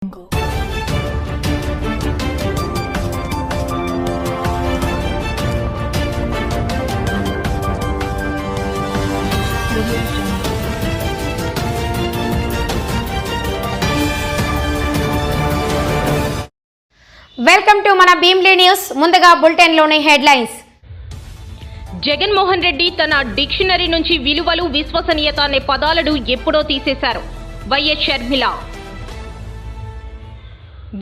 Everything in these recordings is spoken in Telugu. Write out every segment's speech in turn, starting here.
వెల్కమ్ టు మన భీమ్లీ న్యూస్. ముందుగా బులెటిన్ లోని హెడ్లైన్స్. జగన్మోహన్ రెడ్డి తన డిక్షనరీ నుంచి విలువలు, విశ్వసనీయత అనే పదాలను ఎప్పుడో తీసేశారు. వైఎస్ షర్మిల.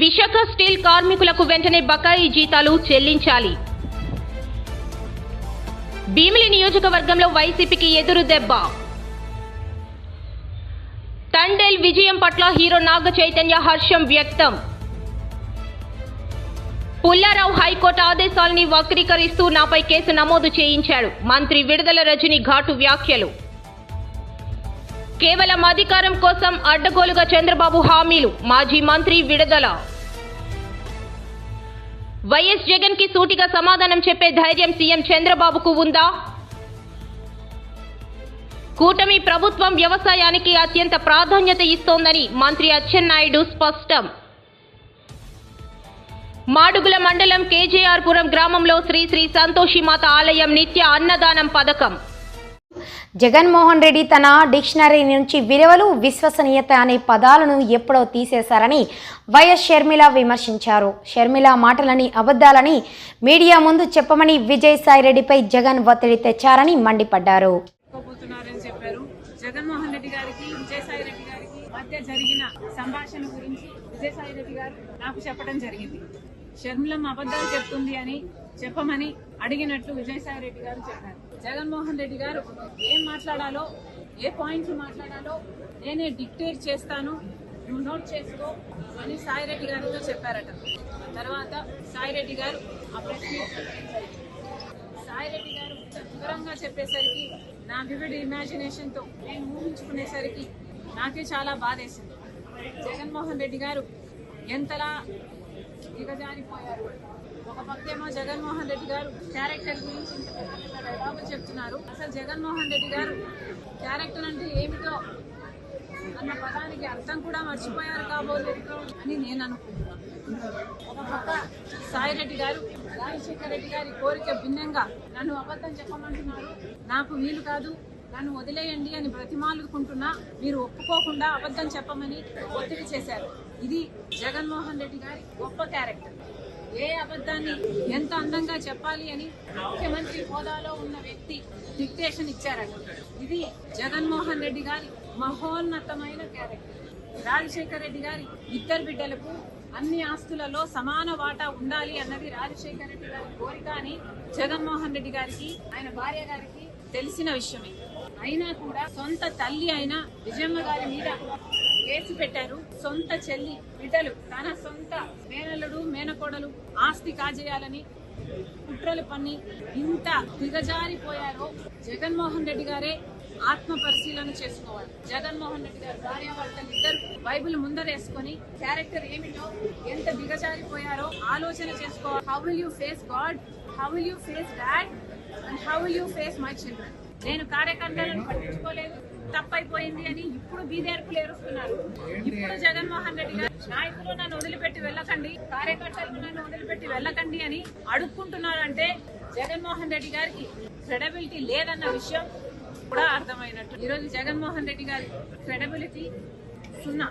విశాఖ స్టీల్ కార్మికులకు వెంటనే బకాయి జీతాలు చెల్లించాలి. భీమిలి నియోజకవర్గంలో వైసీపీకి ఎదురు దెబ్బ. తండేల్ విజయం పట్ల హీరో నాగ చైతన్య హర్షం వ్యక్తం. పుల్లారావు హైకోర్టు ఆదేశాలని వక్రీకరిస్తూ నాపై కేసు నమోదు చేయించాడు. మంత్రి విడుదల రజని ఘాటు వ్యాఖ్యలు. కేవలం అధికారం కోసం అడ్డగోలుగా చంద్రబాబు హామీలు. మాజీ మంత్రి విడుదల. వైఎస్ జగన్ కి సూటిగా సమాధానం చెప్పే ధైర్యం సీఎం చంద్రబాబుకు ఉందా? కూటమి ప్రభుత్వం వ్యవసాయానికి అత్యంత ప్రాధాన్యత ఇస్తోందని మంత్రి అచ్చెన్నాయుడు స్పష్టం. మాడుగుల మండలం కేజేఆర్పురం గ్రామంలో శ్రీ శ్రీ సంతోషిమాత ఆలయం నిత్య అన్నదానం పథకం. జగన్మోహన్ రెడ్డి తన డిక్షనరీ నుంచి విలువలు, విశ్వసనీయత అనే పదాలను ఎప్పుడో తీసేశారని వైఎస్ షర్మిల విమర్శించారు. షర్మిల మాటలని అబద్ధాలని మీడియా ముందు చెప్పమని విజయసాయిరెడ్డిపై జగన్ ఒత్తిడి తెచ్చారని మండిపడ్డారు. జగన్మోహన్ రెడ్డి గారికి విజయసాయిరెడ్డి గారికి మధ్య జరిగిన సంభాషణ గురించి విజయసాయిరెడ్డి గారు నాకు చెప్పడం జరిగింది. షర్మిలమ్మ అబద్ధాలు చెప్తుంది అని చెప్పమని అడిగినట్లు విజయసాయిరెడ్డి గారు చెప్పారు. జగన్మోహన్ రెడ్డి గారు ఏం మాట్లాడాలో, ఏ పాయింట్లు మాట్లాడాలో నేనే డిక్టేట్ చేస్తాను, నువ్వు నోట్ చేసుకో అని సాయిరెడ్డి గారితో చెప్పారట. తర్వాత సాయిరెడ్డి గారు ఆ ప్రెస్ మీట్ సాయిరెడ్డి గారు వివరంగా చెప్పేసరికి నా వివిడ్ ఇమాజినేషన్ తో నేను ఊహించుకునేసరికి నాకే చాలా బాధేసింది. జగన్మోహన్ రెడ్డి గారు ఎంతలా దిగజారిపోయారు. ఒక పక్కేమో జగన్మోహన్ రెడ్డి గారు క్యారెక్టర్ గురించి డైలాగులు చెప్తున్నారు. అసలు జగన్మోహన్ రెడ్డి గారు క్యారెక్టర్ అంటే ఏమిటో అన్న పదానికి అర్థం కూడా మర్చిపోయారు కాబోలు అని నేను అనుకుంటున్నాను. ఒక పక్క సాయిరెడ్డి గారు రాజశేఖర రెడ్డి గారి కోరిక భిన్నంగా నన్ను అబద్ధం చెప్పమంటున్నారు, నాకు వీలు కాదు, నన్ను వదిలేయండి అని బ్రతిమాలుకుంటున్నా మీరు ఒప్పుకోకుండా అబద్ధం చెప్పమని ఒత్తిడి చేశారు. ఇది జగన్మోహన్ రెడ్డి గారి గొప్ప క్యారెక్టర్. ఏ అబద్ధాన్ని ఎంత అందంగా చెప్పాలి అని ముఖ్యమంత్రి హోదాలో ఉన్న వ్యక్తి డిక్టేషన్ ఇచ్చారట. ఇది జగన్మోహన్ రెడ్డి గారి మహోన్నతమైన క్యారెక్టర్. రాజశేఖర రెడ్డి గారి ఇద్దరు బిడ్డలకు అన్ని ఆస్తులలో సమాన వాటా ఉండాలి అన్నది రాజశేఖర రెడ్డి గారి కోరిక అని జగన్మోహన్ రెడ్డి గారికి, ఆయన భార్య గారికి తెలిసిన విషయమే. అయినా కూడా సొంత తల్లి అయిన విజయమ్మ గారి మీద కేసు పెట్టారు. సొంత చెల్లి బిడ్డలు, తన సొంత మేనల్లుడు మేనకోడలు ఆస్తి కాజేయాలని కుట్రలు పన్ని ఇంత దిగజారిపోయారో జగన్మోహన్ రెడ్డి గారే ఆత్మ పరిశీలన చేసుకోవాలి. జగన్మోహన్ రెడ్డి గారు భార్యాభర్తలు ఇద్దరు బైబిల్ ముందరేసుకొని క్యారెక్టర్ ఏమిటో, ఎంత దిగజారిపోయారో ఆలోచన చేసుకోవాలి. How will you face God, how will you face dad and how will you face my children. నేను కార్యకర్తలను పట్టించుకోలేదు, తప్పైపోయింది అని ఇప్పుడు బీదేర్పులు ఏరుస్తున్నారు. ఇప్పుడు జగన్మోహన్ రెడ్డి గారు నాయకులు నన్ను వదిలిపెట్టి వెళ్ళకండి, కార్యకర్తలు నన్ను వదిలిపెట్టి వెళ్ళకండి అని అడుక్కుంటున్నారు. అంటే జగన్మోహన్ రెడ్డి గారికి క్రెడిబిలిటీ లేదన్న విషయం కూడా అర్థమైనట్టు. ఈరోజు జగన్మోహన్ రెడ్డి గారి క్రెడిబిలిటీ సున్నా.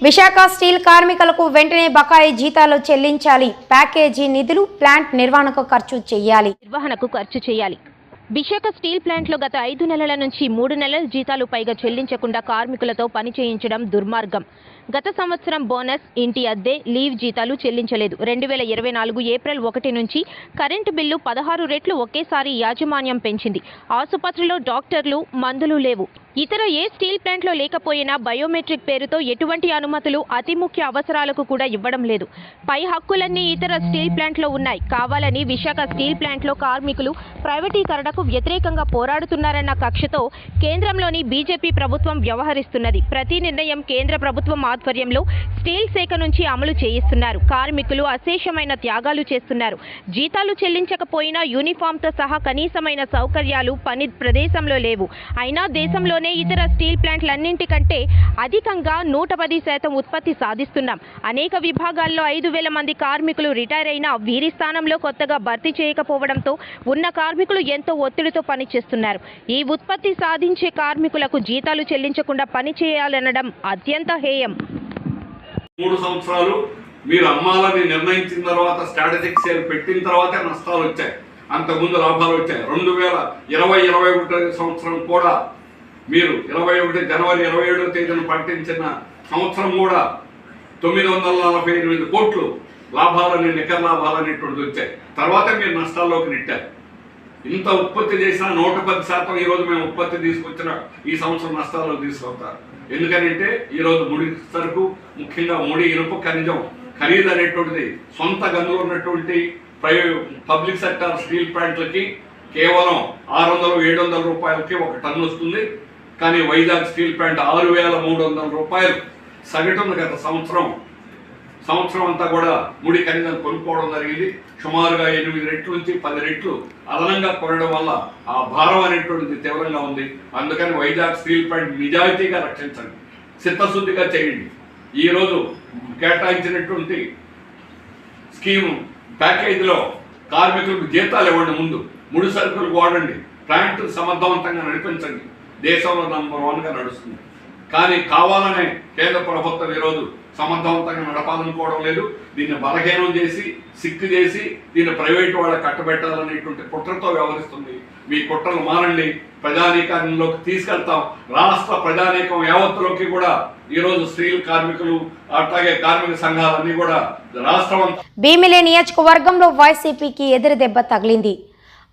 విశాఖ స్టీల్ కార్మికులకు వెంటనే బకాయి జీతాలు చెల్లించాలి. ప్యాకేజీ నిధులు ప్లాంట్ నిర్వహణకు ఖర్చు చేయాలి. విశాఖ స్టీల్ ప్లాంట్లో గత 5 నెలల నుంచి 3 నెలల జీతాలు పైగా చెల్లించకుండా కార్మికులతో పని చేయించడం దుర్మార్గం. గత సంవత్సరం బోనస్, ఇంటి అద్దె, లీవ్ జీతాలు చెల్లించలేదు. 2024 ఏప్రిల్ 1 నుంచి కరెంటు బిల్లు 16 రెట్లు ఒకేసారి యాజమాన్యం పెంచింది. ఆసుపత్రిలో డాక్టర్లు, మందులు లేవు. ఇతర ఏ స్టీల్ ప్లాంట్లో లేకపోయినా బయోమెట్రిక్ పేరుతో ఎటువంటి అనుమతులు అతి ముఖ్య అవసరాలకు కూడా ఇవ్వడం లేదు. పై హక్కులన్నీ ఇతర స్టీల్ ప్లాంట్లో ఉన్నాయి. కావాలని విశాఖ స్టీల్ ప్లాంట్లో కార్మికులు ప్రైవేటీకరణకు వ్యతిరేకంగా పోరాడుతున్నారన్న కక్షతో కేంద్రంలోని బీజేపీ ప్రభుత్వం వ్యవహరిస్తున్నది. ప్రతి నిర్ణయం కేంద్ర ప్రభుత్వం ఆధ్వర్యంలో స్టీల్ శాఖ నుంచి అమలు చేయిస్తున్నారు. కార్మికులు అశేషమైన త్యాగాలు చేస్తున్నారు. జీతాలు చెల్లించకపోయినా యూనిఫామ్తో సహా కనీసమైన సౌకర్యాలు పని ప్రదేశంలో లేవు. అయినా దేశంలోనే ఇతర స్టీల్ ప్లాంట్లన్నింటికంటే అధికంగా 110% ఉత్పత్తి సాధిస్తున్నాం. అనేక విభాగాల్లో 5,000 మంది కార్మికులు రిటైర్ అయినా వీరి స్థానంలో కొత్తగా భర్తీ చేయకపోవడంతో ఉన్న కార్మికులు ఎంతో ఒత్తిడితో పనిచేస్తున్నారు. ఈ ఉత్పత్తి సాధించే కార్మికులకు జీతాలు చెల్లించకుండా పని చేయాలనడం అత్యంత హేయం. 3 సంవత్సరాలు మీరు అమ్మాలని నిర్ణయించిన తర్వాత స్ట్రాటజిక్ సేల్ పెట్టిన తర్వాతే నష్టాలు వచ్చాయి, అంతకుముందు లాభాలు వచ్చాయి. 2020-21 సంవత్సరం కూడా మీరు 21 జనవరి 27వ తేదీన ప్రకటించిన సంవత్సరం కూడా 948 కోట్లు లాభాలని నికర లాభాలనేటువంటిది వచ్చాయి. తర్వాత మీరు నష్టాల్లోకి నెట్టారు. ఇంత ఉత్పత్తి చేసిన 110% ఈరోజు మేము ఉత్పత్తి తీసుకొచ్చిన ఈ సంవత్సరం నష్టాల్లో తీసుకొస్తారు. ఎందుకనంటే ఈరోజు ముడి సరుకు, ముఖ్యంగా ముడి ఇనుప ఖనిజం ఖరీదు అనేటువంటిది సొంత గనులు ఉన్నటువంటి పబ్లిక్ సెక్టర్ స్టీల్ ప్లాంట్లకి కేవలం 600-700 రూపాయలకి ఒక టన్ను వస్తుంది. కానీ వైజాగ్ స్టీల్ ప్లాంట్ 6,300 రూపాయలు సగటున గత సంవత్సరం అంతా కూడా ముడి ఖనిజం కొనుక్కోవడం జరిగింది. సుమారుగా 8 రెట్ల నుంచి 10 రెట్లు అదనంగా కొనడం వల్ల ఆ భారం అనేటువంటిది తీవ్రంగా ఉంది. అందుకని వైజాగ్ స్టీల్ ప్లాంట్ నిజాయితీగా రక్షించండి, చిత్తశుద్ధిగా చేయండి. ఈరోజు కేటాయించినటువంటి స్కీము ప్యాకేజీలో కార్మికులకు జీతాలు ఇవ్వండి, ముందు ముడి సరుకులకు వాడండి, ప్లాంట్ సమర్థవంతంగా నడిపించండి. దేశంలో నంబర్ 1గా నడుస్తుంది. కానీ కావాలనే కేంద్ర ప్రభుత్వం ఈరోజు సమర్థవంతంగా నడపాలనుకోవడం లేదు. దీన్ని బలహీనం చేసి, సిక్కు చేసి దీన్ని ప్రైవేటు వాళ్ళకి కట్టబెట్టాలనేటువంటి కుట్రతో వ్యవహరిస్తుంది. మీ కుట్రలు మారండి, ప్రజానీకంలోకి తీసుకెళ్తాం. రాష్ట్ర ప్రజానీకం యావత్తులోకి కూడా ఈరోజు స్త్రీలు కార్మికులు అట్లాగే కార్మిక సంఘాలన్నీ కూడా రాష్ట్రం. భీమిలి నియోజకవర్గంలో వైసీపీకి ఎదురు దెబ్బ తగిలింది.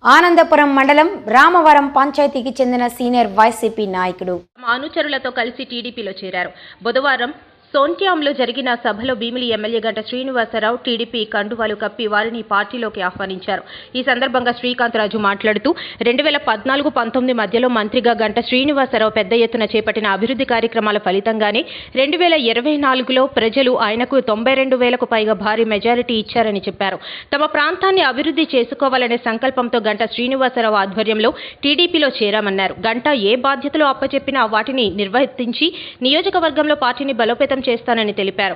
ఆనందపురం మండలం రామవరం పంచాయతీకి చెందిన సీనియర్ వైసీపీ నాయకుడు తమ అనుచరులతో కలిసి టీడీపీలో చేరారు. బుధవారం సోన్ట్యాంలో జరిగిన సభలో భీమిలి ఎమ్మెల్యే గంట శ్రీనివాసరావు టీడీపీ కండువాలు కప్పి వారిని పార్టీలోకి ఆహ్వానించారు. ఈ సందర్భంగా శ్రీకాంతరాజు మాట్లాడుతూ 2014-19 మధ్యలో మంత్రిగా గంట శ్రీనివాసరావు పెద్ద ఎత్తున చేపట్టిన అభివృద్ధి కార్యక్రమాల ఫలితంగానే 2024లో ప్రజలు ఆయనకు 92,000కు పైగా భారీ మెజారిటీ ఇచ్చారని చెప్పారు. తమ ప్రాంతాన్ని అభివృద్ధి చేసుకోవాలనే సంకల్పంతో గంట శ్రీనివాసరావు ఆధ్వర్యంలో టీడీపీలో చేరామన్నారు. గంట ఏ బాధ్యతలు అప్పచెప్పినా వాటిని నిర్వర్తించి నియోజకవర్గంలో పార్టీని బలోపేతం చేస్తానని తెలిపారు.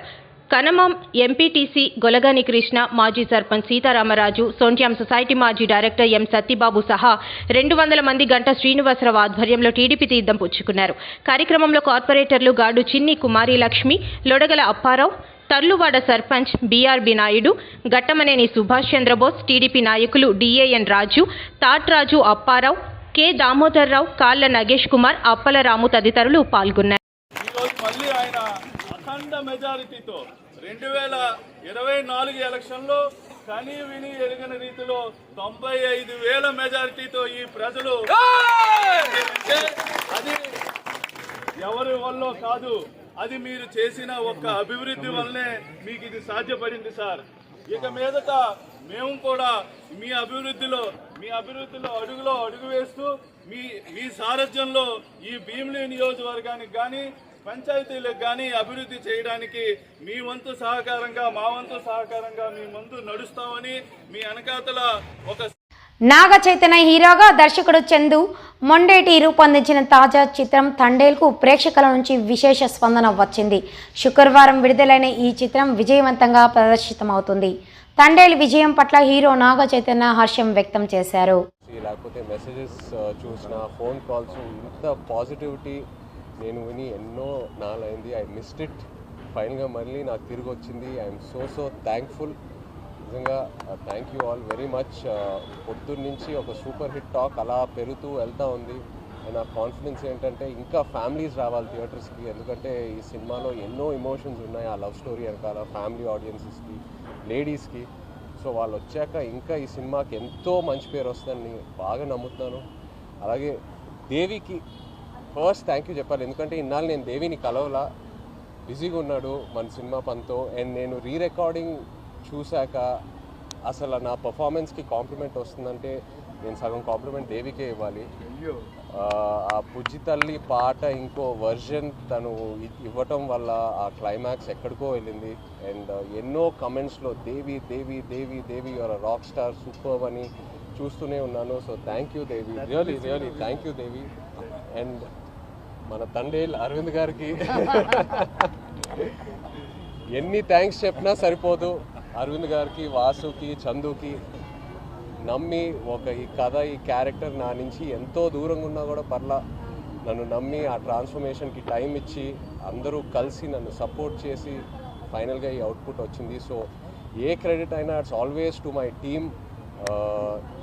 కనమం ఎంపీటీసీ గొలగాని కృష్ణ, మాజీ సర్పంచ్ సీతారామరాజు, సోన్ట్యాం సొసైటీ మాజీ డైరెక్టర్ ఎం సత్యబాబు సహా 200 మంది గంట శ్రీనివాసరావు ఆధ్వర్యంలో టీడీపీ తీర్థం పుచ్చుకున్నారు. కార్యక్రమంలో కార్పొరేటర్లు గాడు చిన్ని కుమారి లక్ష్మి, లొడగల అప్పారావు, తర్లువాడ సర్పంచ్ బీఆర్బీ నాయుడు, గట్టమనేని సుభాష్ చంద్రబోస్, టీడీపీ నాయకులు డిఏఎన్ రాజు, తాట్రాజు అప్పారావు, కె దామోదర్రావు, కాళ్ల నగేష్ కుమార్, అప్పలరాము తదితరులు పాల్గొన్నారు. మళ్ళీ ఆయన అఖండ మెజారిటీతో 2024 ఎలక్షన్లో కనీ విని ఎరుగని రీతిలో 95,000 మెజారిటీతో ఈ ప్రజలు, అది ఎవరి వల్ల కాదు, అది మీరు చేసిన ఒక్క అభివృద్ధి వల్లనే మీకు ఇది సాధ్యపడింది సార్. ఇక మీదట మేము కూడా మీ అభివృద్ధిలో అడుగు వేస్తూ మీ సారథ్యంలో ఈ భీమిలి నియోజకవర్గానికి కానీ పంచాయతీలకు కానీ అభివృద్ధి చేయడానికి మీ వంతు సహకారంగా, మా వంతు సహకారంగా మీ ముందు నడుస్తామని మీ వెనకాతల ఒక నాగ చైతన్య హీరోగా దర్శకుడు చందు మొండేటి రూపొందించిన తాజా చిత్రం తండేల్కు ప్రేక్షకుల నుంచి విశేష స్పందన వచ్చింది. శుక్రవారం విడుదలైన ఈ చిత్రం విజయవంతంగా ప్రదర్శితమవుతుంది. తండేల్ విజయం పట్ల హీరో నాగ చైతన్య హర్షం వ్యక్తం చేశారు. లేకపోతే మెసేజెస్ చూసిన, ఫోన్ కాల్స్, ఇంత పాజిటివిటీ నేను విని ఎన్నో నాలైంది. I missed it. ఫైనల్గా మళ్ళీ నాకు తిరిగి వచ్చింది. I'm so thankful. నిజంగా thank you all very much. పొద్దున్న నుంచి ఒక సూపర్ హిట్ టాక్ అలా పెరుగుతూ వెళ్తూ ఉంది. నా కాన్ఫిడెన్స్ ఏంటంటే ఇంకా ఫ్యామిలీస్ రావాలి థియేటర్స్కి, ఎందుకంటే ఈ సినిమాలో ఎన్నో ఎమోషన్స్ ఉన్నాయి. ఆ లవ్ స్టోరీ వెనకాల ఫ్యామిలీ ఆడియన్సెస్కి, లేడీస్కి. సో వాళ్ళు వచ్చాక ఇంకా ఈ సినిమాకి ఎంతో మంచి పేరు వస్తుందని బాగా నమ్ముతున్నాను. అలాగే దేవికి ఫస్ట్ థ్యాంక్ యూ చెప్పాలి, ఎందుకంటే ఇన్నాళ్ళు నేను దేవిని కలవలా, బిజీగా ఉన్నాడు మన సినిమా పనితో. అండ్ నేను రికార్డింగ్ చూశాక అసలు నా పర్ఫార్మెన్స్కి కాంప్లిమెంట్ వస్తుందంటే నేను సగం కాంప్లిమెంట్ దేవికే ఇవ్వాలి. ఆ బుజ్జి తల్లి పాట ఇంకో వర్జన్ తను ఇవ్వటం వల్ల ఆ క్లైమాక్స్ ఎక్కడికో వెళ్ళింది. అండ్ ఎన్నో కమెంట్స్లో దేవి దేవి దేవి దేవి యువర్ రాక్ స్టార్ సూపర్ అని చూస్తూనే ఉన్నాను. So thank you Devi, really really thank you Devi. And మన తండేల్ అరవింద్ గారికి ఎన్ని థ్యాంక్స్ చెప్పినా సరిపోదు. అరవింద్ గారికి, వాసుకి, చందుకి నమ్మి ఈ కథ ఈ క్యారెక్టర్ నా నుంచి ఎంతో దూరంగా ఉన్నా కూడా పర్లా నన్ను నమ్మి ఆ ట్రాన్స్ఫర్మేషన్కి టైం ఇచ్చి అందరూ కలిసి నన్ను సపోర్ట్ చేసి ఫైనల్గా ఈ అవుట్పుట్ వచ్చింది. సో ఏ క్రెడిట్ అయినా it's always to my team.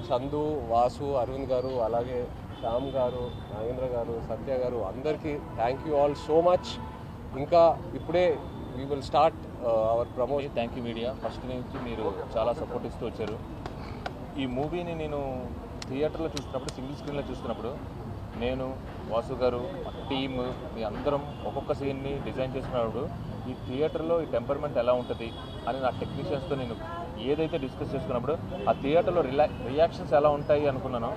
Chandu, Vasu, Aravind garu, అలాగే శ్యామ్ గారు, నాగేంద్ర గారు, సత్య గారు, అందరికీ thank you all so much. ఇంకా ఇప్పుడే we will start our promotion. Thank you media, first నుంచి మీరు చాలా సపోర్ట్ ఇస్తూ వచ్చారు. ఈ మూవీని నేను థియేటర్లో చూస్తున్నప్పుడు, సింగిల్ స్క్రీన్లో చూస్తున్నప్పుడు నేను, వాసు గారు, టీమ్, మీ అందరం ఒక్కొక్క సీన్ని డిజైన్ చేసుకున్నప్పుడు ఈ థియేటర్లో ఈ టెంపర్మెంట్ ఎలా ఉంటుంది అని నా టెక్నీషియన్స్తో నేను ఏదైతే డిస్కస్ చేసుకున్నప్పుడు ఆ థియేటర్లో రియాక్షన్స్ ఎలా ఉంటాయి అనుకున్నానో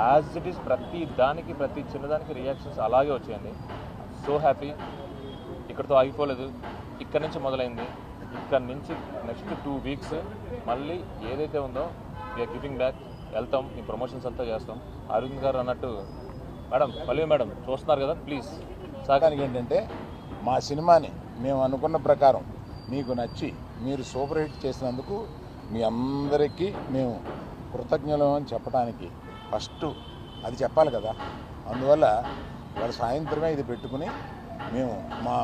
యాజ్ ఇట్ ఈస్ ప్రతి దానికి, ప్రతి చిన్నదానికి రియాక్షన్స్ అలాగే వచ్చాయండి. So happy. ఇక్కడితో ఆగిపోలేదు, ఇక్కడ నుంచి మొదలైంది. ఇక్కడ నుంచి నెక్స్ట్ 2 వీక్స్ మళ్ళీ ఏదైతే ఉందో వీఆర్ గివింగ్ బ్యాక్, వెళ్తాం, ఈ ప్రమోషన్స్ అంతా చేస్తాం. అరవింద్ గారు అన్నట్టు మేడం, మళ్ళీ మేడం చూస్తున్నారు కదా, ప్లీజ్ సాగానికి ఏంటంటే మా సినిమాని మేము అనుకున్న ప్రకారం మీకు నచ్చి మీరు సూపర్ హిట్ చేసినందుకు మీ అందరికీ మేము కృతజ్ఞులు అని చెప్పడానికి ఫస్ట్ అది చెప్పాలి కదా. అందువల్ల వాళ్ళ సాయంత్రమే ఇది పెట్టుకుని మేము మా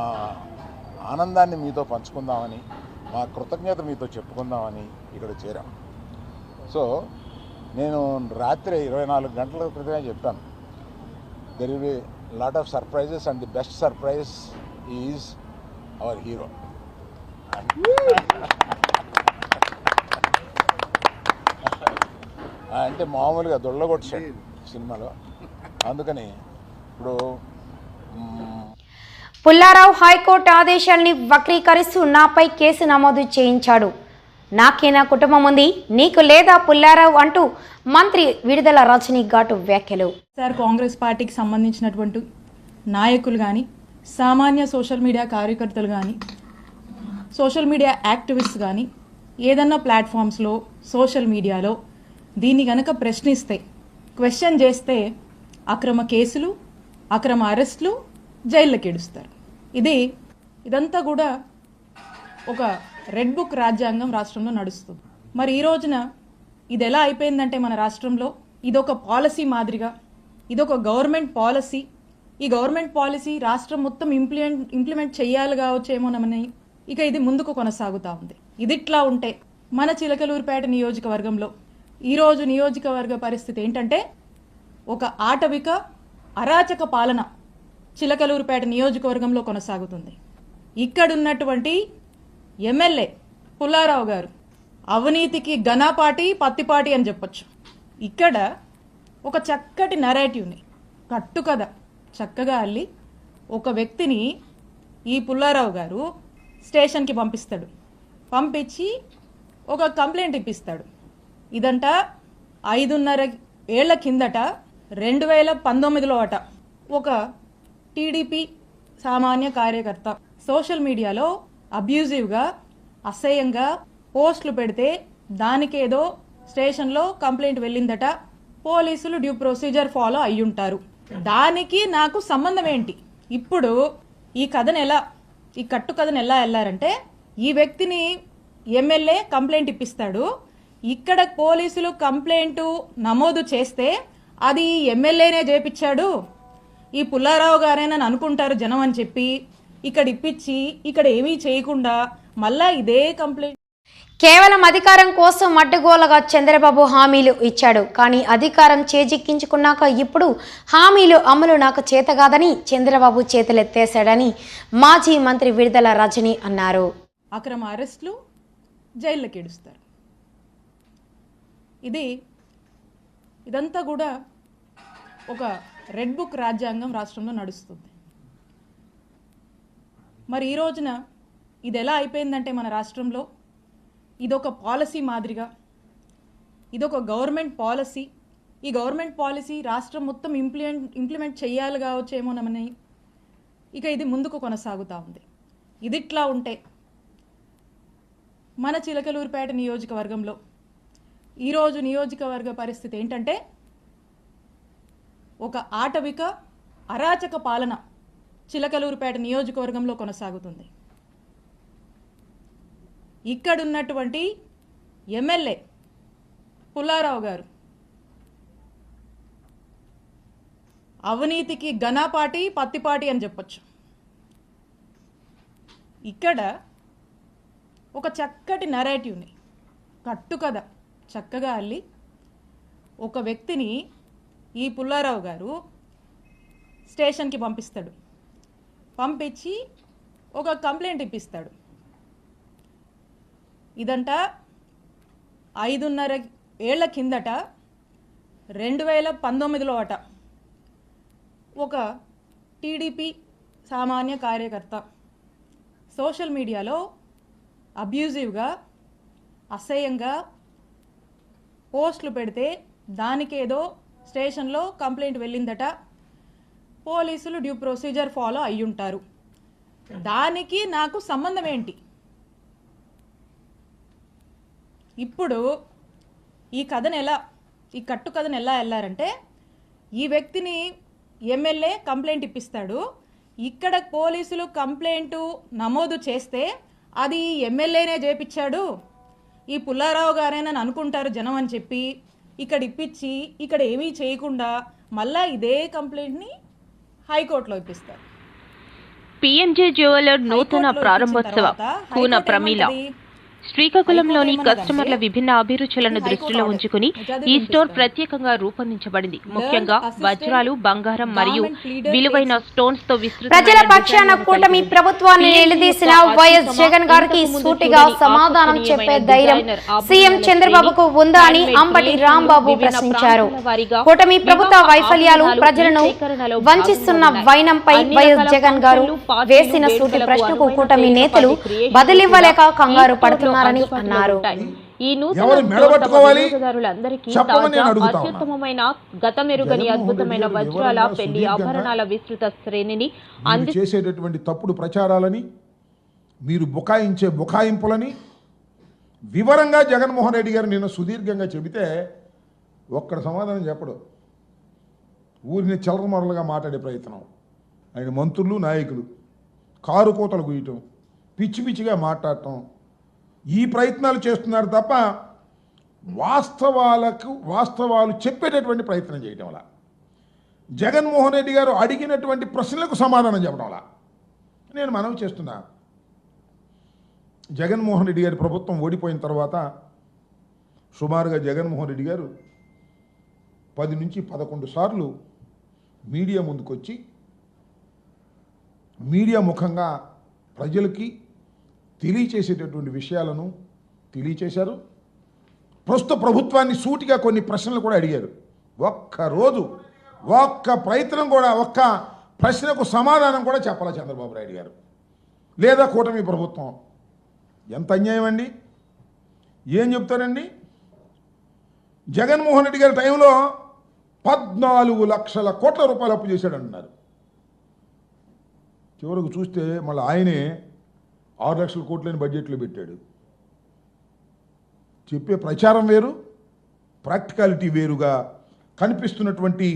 ఆనందాన్ని మీతో పంచుకుందామని, మా కృతజ్ఞత మీతో చెప్పుకుందామని ఇక్కడ చేరాం. సో నేను రాత్రి 24 గంటల క్రితమే చెప్పాను, there will be lot of surprises and the best surprise is our hero. అంటే మామూలుగా దొళ్ళగొట్టాడు సినిమాలో. అందుకని ఇప్పుడు పుల్లారావు హైకోర్టు ఆదేశాల్ని వక్రీకరిస్తూ నాపై కేసు నమోదు చేయించాడు. నాకేనా కుటుంబం ఉంది, నీకు లేదా పుల్లారావు అంటూ మంత్రి విడుదల రజనీ ఘాటు వ్యాఖ్యలు. సార్, కాంగ్రెస్ పార్టీకి సంబంధించినటువంటి నాయకులు కానీ, సామాన్య సోషల్ మీడియా కార్యకర్తలు కానీ, సోషల్ మీడియా యాక్టివిస్ట్ కానీ ఏదన్నా ప్లాట్ఫామ్స్లో, సోషల్ మీడియాలో దీన్ని కనుక ప్రశ్నిస్తే, క్వశ్చన్ చేస్తే అక్రమ కేసులు, అక్రమ అరెస్టులు, జైళ్ళకి ఏడుస్తారు. ఇదంతా కూడా ఒక రెడ్ బుక్ రాజ్యాంగం రాష్ట్రంలో నడుస్తుంది. మరి ఈ రోజున ఇది ఎలా అయిపోయిందంటే మన రాష్ట్రంలో ఇదొక పాలసీ మాదిరిగా, ఇదొక గవర్నమెంట్ పాలసీ. ఈ గవర్నమెంట్ పాలసీ రాష్ట్రం మొత్తం ఇంప్లిమెంట్ చేయాలి కావచ్చేమోనని ఇక ఇది ముందుకు కొనసాగుతూ ఉంది. ఇదిట్లా ఉంటే మన చిలకలూరుపేట నియోజకవర్గంలో ఈరోజు నియోజకవర్గ పరిస్థితి ఏంటంటే ఒక ఆటవిక అరాచక పాలన చిలకలూరుపేట నియోజకవర్గంలో కొనసాగుతుంది. ఇక్కడున్నటువంటి ఎమ్మెల్యే పుల్లారావు గారు అవినీతికి ఘనపాటి, పత్తిపాటి అని చెప్పొచ్చు. ఇక్కడ ఒక చక్కటి నెరేటివ్ని, కట్టుకథ చక్కగా అల్లి ఒక వ్యక్తిని ఈ పుల్లారావు గారు స్టేషన్కి పంపిస్తాడు. పంపించి ఒక కంప్లైంట్ ఇప్పిస్తాడు. ఇదంట 5.5 ఏళ్ల కిందట 2019లో అట ఒక టీడీపీ సామాన్య కార్యకర్త సోషల్ మీడియాలో అబ్యూజివ్గా, అసహ్యంగా పోస్టులు పెడితే దానికేదో స్టేషన్లో కంప్లైంట్ వెళ్ళిందట. పోలీసులు డ్యూ ప్రొసీజర్ ఫాలో అయ్యుంటారు. దానికి నాకు సంబంధం ఏంటి? ఇప్పుడు ఈ కట్టు కథను ఎలా వెళ్ళారంటే, ఈ వ్యక్తిని ఎమ్మెల్యే కంప్లైంట్ ఇప్పిస్తాడు. ఇక్కడ పోలీసులు కంప్లైంట్ నమోదు చేస్తే అది ఎమ్మెల్యేనే చేపించాడు, ఈ పుల్లారావు గారేనని అనుకుంటారు జనం అని చెప్పి ఇక్కడ ఇప్పించి ఇక్కడ ఏమీ చేయకుండా మళ్ళా ఇదే కంప్లైంట్. కేవలం అధికారం కోసం అడ్డగోలగా చంద్రబాబు హామీలు ఇచ్చాడు. కానీ అధికారం చేజిక్కించుకున్నాక ఇప్పుడు హామీలు అమలు నాకు చేతగాదని చంద్రబాబు చేతులెత్తేశాడని మాజీ మంత్రి విడుదల రజనీ అన్నారు. అక్రమ అరెస్టులు, జైళ్ళకి ఏడుస్తారు. ఇదంతా కూడా ఒక రెడ్ బుక్ రాజ్యాంగం రాష్ట్రంలో నడుస్తుంది. మరి ఈ రోజున ఇది ఎలా అయిపోయిందంటే మన రాష్ట్రంలో ఇదొక పాలసీ మాదిరిగా, ఇదొక గవర్నమెంట్ పాలసీ. ఈ గవర్నమెంట్ పాలసీ రాష్ట్రం మొత్తం ఇంప్లిమెంట్ చేయాలి కావచ్చేమోనని ఇక ఇది ముందుకు కొనసాగుతూ ఉంది. ఇదిట్లా ఉంటే మన చిలకలూరిపేట నియోజకవర్గంలో ఈరోజు నియోజకవర్గ పరిస్థితి ఏంటంటే ఒక ఆటవిక అరాచక పాలన చిలకలూరిపేట నియోజకవర్గంలో కొనసాగుతుంది. ఇక్కడున్నటువంటి ఎమ్మెల్యే పుల్లారావు గారు అవినీతికి ఘనపాటి పత్తిపాటి అని చెప్పొచ్చు. ఇక్కడ ఒక చక్కటి నరేటివ్ని కట్టుకథ చక్కగా అల్లి ఒక వ్యక్తిని ఈ పుల్లారావు గారు స్టేషన్కి పంపిస్తాడు. పంపించి ఒక కంప్లైంట్ ఇప్పిస్తాడు. ఇదంట 5.5 ఏళ్ల కిందట 2019లో అట ఒక టీడీపీ సామాన్య కార్యకర్త సోషల్ మీడియాలో అబ్యూజివ్గా అసహ్యంగా పోస్టులు పెడితే దానికేదో స్టేషన్లో కంప్లైంట్ వెళ్ళిందట. పోలీసులు డ్యూ ప్రొసీజర్ ఫాలో అయ్యుంటారు. దానికి నాకు సంబంధం ఏంటి? ఇప్పుడు ఈ కట్టు కథను ఎలా వెళ్ళారంటే ఈ వ్యక్తిని ఎమ్మెల్యే కంప్లైంట్ ఇప్పిస్తాడు. ఇక్కడ పోలీసులు కంప్లైంట్ నమోదు చేస్తే అది ఎమ్మెల్యేనే చేపించాడు, ఈ పుల్లారావు గారేనని అనుకుంటారు జనం అని చెప్పి ఇక్కడ ఇప్పించి ఇక్కడ ఏమీ చేయకుండా మళ్ళా ఇదే కంప్లైంట్ని హైకోర్టులో ఇప్పిస్తారు. పిఎంజే జ్యువెలర్ నూతన ప్రారంభోత్సవం కూన ప్రమీల. శ్రీకాకుళంలోని కస్టమర్ల విభిన్న అభిరుచులను దృష్టిలో ఉంచుకుని ఈ స్టోర్ ప్రత్యేకంగా రూపొందించబడింది. ముఖ్యంగా వజ్రాలు, బంగారం మరియు విలువైన స్టోన్స్ తో విస్తృత ప్రజల పక్షాన కూటమి ప్రభుత్వాన్ని నిలదీసిన వైఎస్ జగన్ గారికి సూటిగా సమాధానం చెప్పే ధైర్యం సీఎం చంద్రబాబుకు ఉందా అని అంబటి రాంబాబు ప్రశ్నించారు. కూటమి ప్రభుత్వ వైఫల్యాలు ప్రజలను వంచిస్తున్న వైనంపై వైఎస్ జగన్ గారు వేసిన సూటి ప్రశ్నకు కూటమి నేతలు బదులివ్వలేక కంగారు పడుతున్నారు. ఈ నూతన అత్యుత్తమమైన గతమెరుగని అద్భుతమైన వజ్రాల పెళ్లి ఆభరణాల విస్తృత శ్రేణిని చేసేటటువంటి తప్పుడు ప్రచారాలని, మీరు బుకాయించే బుకాయింపులని వివరంగా జగన్మోహన్ రెడ్డి గారు నిన్న సుదీర్ఘంగా చెబితే ఒక్కడ సమాధానం చెప్పడు. ఊరిని చెలరమొరలుగా మాట్లాడే ప్రయత్నం, ఆయన మంత్రులు నాయకులు కారు కోతలు గుయ్యటం, పిచ్చి పిచ్చిగా మాట్లాడటం, ఈ ప్రయత్నాలు చేస్తున్నారు తప్ప వాస్తవాలు చెప్పేటటువంటి ప్రయత్నం చేయటం వల్ల, జగన్మోహన్ రెడ్డి గారు అడిగినటువంటి ప్రశ్నలకు సమాధానం చెప్పడం వల్ల నేను మనవి చేస్తున్నా. జగన్మోహన్ రెడ్డి గారి ప్రభుత్వం ఓడిపోయిన తర్వాత సుమారుగా జగన్మోహన్ రెడ్డి గారు 10 నుంచి 11 సార్లు మీడియా ముందుకొచ్చి మీడియా ముఖంగా ప్రజలకి తెలియచేసేటటువంటి విషయాలను తెలియచేశారు. ప్రస్తుత ప్రభుత్వాన్ని సూటిగా కొన్ని ప్రశ్నలు కూడా అడిగారు. ఒక్క ప్రయత్నం కూడా, ఒక్క ప్రశ్నకు సమాధానం కూడా చెప్పాలి చంద్రబాబు నాయుడు గారు లేదా కూటమి ప్రభుత్వం. ఎంత అన్యాయం అండి! ఏం చెప్తారండి? జగన్మోహన్ రెడ్డి గారి టైంలో 14 లక్షల కోట్ల రూపాయలు అప్పు చేశాడంటున్నారు. చివరకు చూస్తే మళ్ళీ ఆయనే 6 లక్షల కోట్లని బడ్జెట్లో పెట్టాడు. చెప్పే ప్రచారం వేరు, ప్రాక్టికాలిటీ వేరుగా కనిపిస్తున్నటువంటి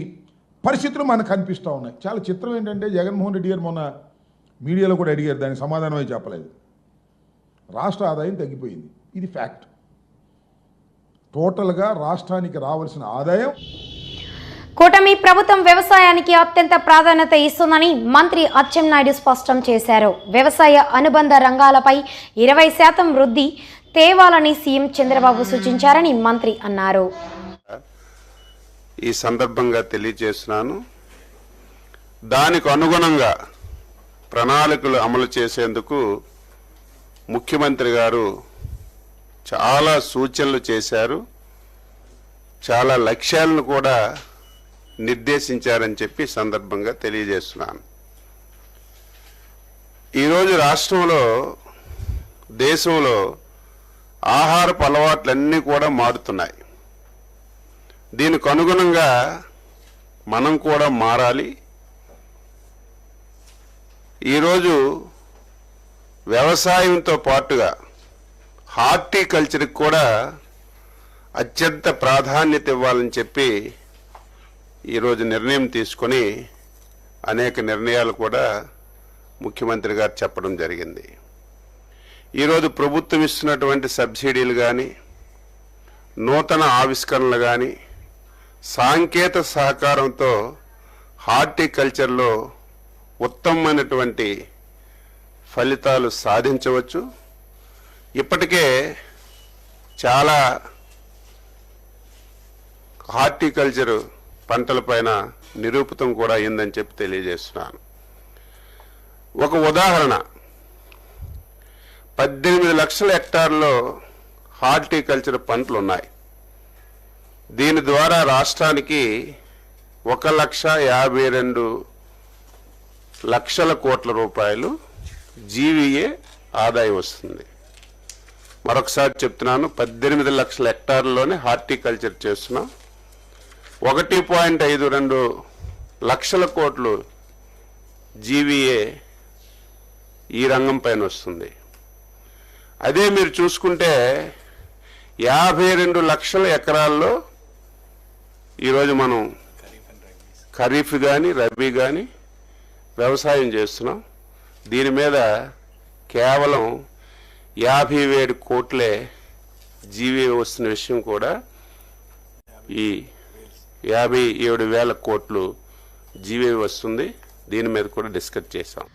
పరిస్థితులు మనకు కనిపిస్తూ ఉన్నాయి. చాలా చిత్రం ఏంటంటే జగన్మోహన్ రెడ్డి గారు మొన్న మీడియాలో కూడా అడిగారు, దానికి సమాధానమే చెప్పలేదు. రాష్ట్ర ఆదాయం తగ్గిపోయింది, ఇది ఫ్యాక్ట్. టోటల్గా రాష్ట్రానికి రావాల్సిన ఆదాయం. కూటమి ప్రభుత్వం వ్యవసాయానికి అత్యంత ప్రాధాన్యత ఇస్తుందని మంత్రి అచ్చెన్నాయుడు స్పష్టం చేశారు. వ్యవసాయ అనుబంధ రంగాలపై 20% వృద్ధి తేవాలని సీఎం చంద్రబాబు సూచించారని మంత్రి అన్నారు. ఈ సందర్భంగా తెలియజేస్తున్నాను, దానికి అనుగుణంగా ప్రణాళికలు అమలు చేసేందుకు ముఖ్యమంత్రి గారు చాలా సూచనలు చేశారు, చాలా లక్ష్యాలను కూడా నిర్దేశించారని చెప్పి సందర్భంగా తెలియజేస్తున్నాను. ఈరోజు రాష్ట్రంలో, దేశంలో ఆహారపు అలవాట్లన్నీ కూడా మారుతున్నాయి. దీనికి అనుగుణంగా మనం కూడా మారాలి. ఈరోజు వ్యవసాయంతో పాటుగా హార్టికల్చర్కి కూడా అత్యంత ప్రాధాన్యత ఇవ్వాలని చెప్పి ఈరోజు నిర్ణయం తీసుకొని అనేక నిర్ణయాలు కూడా ముఖ్యమంత్రి గారు చెప్పడం జరిగింది. ఈరోజు ప్రభుత్వం ఇస్తున్నటువంటి సబ్సిడీలు కానీ, నూతన ఆవిష్కరణలు కానీ, సాంకేతిక సహకారంతో హార్టికల్చర్లో ఉత్తమమైనటువంటి ఫలితాలు సాధించవచ్చు. ఇప్పటికే చాలా హార్టికల్చర్ పంటలపైన నిరూపితం కూడా అయిందని చెప్పి తెలియజేస్తున్నాను. ఒక ఉదాహరణ, 18 లక్షల హెక్టార్లో హార్టికల్చర్ పంటలు ఉన్నాయి. దీని ద్వారా రాష్ట్రానికి 1,52,00,000 కోట్ల రూపాయలు జీవీఏ ఆదాయం వస్తుంది. మరొకసారి చెప్తున్నాను, 18 లక్షల హెక్టార్లలోనే హార్టికల్చర్ చేస్తున్నాం. 1.52 లక్షల కోట్లు జీవీఏ ఈ రంగం పైన వస్తుంది. అదే మీరు చూసుకుంటే 52 లక్షల ఎకరాల్లో ఈరోజు మనం ఖరీఫ్ కానీ రబీ కానీ వ్యవసాయం చేస్తున్నాం. దీని మీద కేవలం 57 కోట్లే జీవీ వస్తున్న విషయం కూడా, ఈ 57,000 కోట్లు జీవీ వస్తుంది. దీని మీద కూడా డిస్కస్ చేశాం.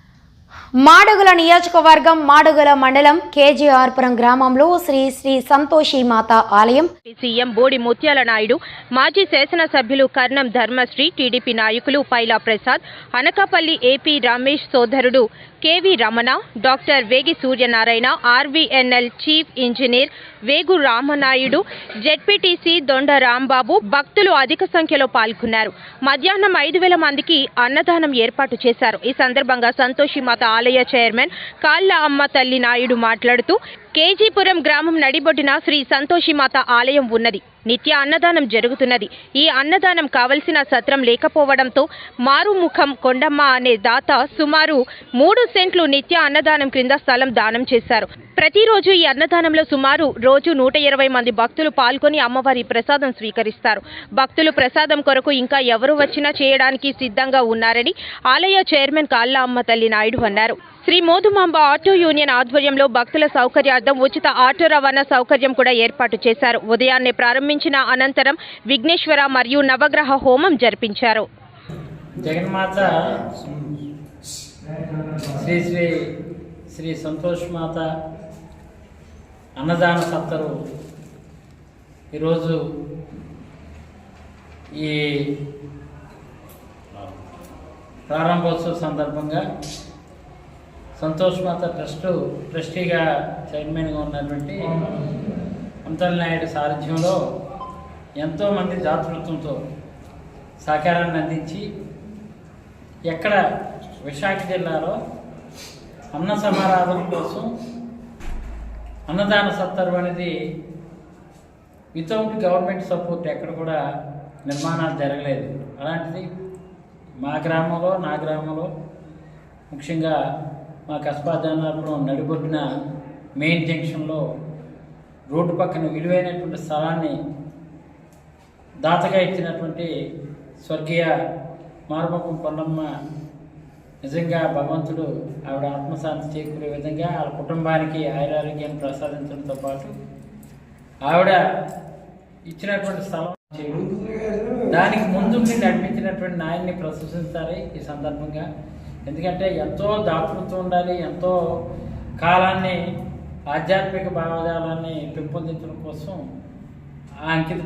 మాడుగుల నియోజకవర్గం మాడుగుల మండలం కేజీఆర్పురం గ్రామంలో శ్రీ శ్రీ సంతోషి మాత ఆలయం. సీఎం బోడి ముత్యాల నాయుడు, మాజీ శాసనసభ్యులు కర్ణం ధర్మశ్రీ, టీడీపీ నాయకులు పైలా ప్రసాద్, అనకాపల్లి ఏపీ రమేష్ సోదరుడు కేవీ రమణ, డాక్టర్ వేగి సూర్యనారాయణ, ఆర్వీఎన్ఎల్ చీఫ్ ఇంజనీర్ వేగు రామనాయుడు, జెడ్పీటీసీ దొండ రాంబాబు భక్తులు అధిక సంఖ్యలో పాల్గొన్నారు. మధ్యాహ్నం 5,000 మందికి అన్నదానం ఏర్పాటు చేశారు. ఈ సందర్భంగా సంతోషి మాత ఆలయ చైర్మన్ కాళ్ళ అమ్మ తల్లి నాయుడు మాట్లాడుతూ, కేజీపురం గ్రామం నడిబొడ్డున శ్రీ సంతోషి మాత ఆలయం ఉన్నది. నిత్య అన్నదానం జరుగుతున్నది. ఈ అన్నదానం కావలసిన సత్రం లేకపోవడంతో మారుముఖం కొండమ్మ అనే దాత సుమారు 3 సెంట్లు నిత్య అన్నదానం క్రింద స్థలం దానం చేశారు. ప్రతిరోజు ఈ అన్నదానంలో సుమారు రోజు 120 మంది భక్తులు పాల్గొని అమ్మవారి ప్రసాదం స్వీకరిస్తారు. భక్తులు ప్రసాదం కొరకు ఇంకా ఎవరు వచ్చినా చేయడానికి సిద్ధంగా ఉన్నారని ఆలయ చైర్మన్ కాళ్ళ అమ్మ తల్లి నాయుడు అన్నారు. శ్రీ మోదుమాంబ ఆటో యూనియన్ ఆధ్వర్యంలో భక్తుల సౌకర్యార్థం ఉచిత ఆటో రవాణా సౌకర్యం కూడా ఏర్పాటు చేశారు. ఉదయాన్నే ప్రారంభించిన అనంతరం విఘ్నేశ్వర మరియు నవగ్రహ హోమం జరిపించారు. జగన్మాత శ్రీ శ్రీ శ్రీ సంతోష్ మాత అన్నదాన సత్తరు ఈరోజు ఈ ప్రారంభోత్సవ సందర్భంగా సంతోష్ మాత ట్రస్టీగా చైర్మన్గా ఉన్నటువంటి అంతల్ నాయుడు సారథ్యంలో ఎంతోమంది దాతృత్వంతో సహకారాన్ని అందించి ఎక్కడ విశాఖ జిల్లాలో అన్న సమారాధన కోసం అన్నదాన సత్తరు అనేది వితౌట్ గవర్నమెంట్ సపోర్ట్ ఎక్కడ కూడా నిర్మాణాలు జరగలేదు. అలాంటిది మా గ్రామంలో, నా గ్రామంలో ముఖ్యంగా మా కస్బా జనాపురం నడిబొడ్డున మెయిన్ జంక్షన్లో రోడ్డు పక్కన విలువైనటువంటి స్థలాన్ని దాతగా ఇచ్చినటువంటి స్వర్గీయ మారుముఖం కొండమ్మ నిజంగా భగవంతుడు ఆవిడ ఆత్మశాంతి చేకూరే విధంగా వాళ్ళ కుటుంబానికి ఆయురారోగ్యాన్ని ప్రసాదించడంతో పాటు ఆవిడ ఇచ్చినటువంటి స్థలం దానికి ముందుండి నడిపించినటువంటి నాయన్ని ప్రశంసించాలి ఈ సందర్భంగా. ఎందుకంటే ఎంతో దాతృత్వం ఉండాలి, ఎంతో కాలాన్ని ఆధ్యాత్మిక భావజాలాన్ని పెంపొందించడం కోసం ఆ అంకిత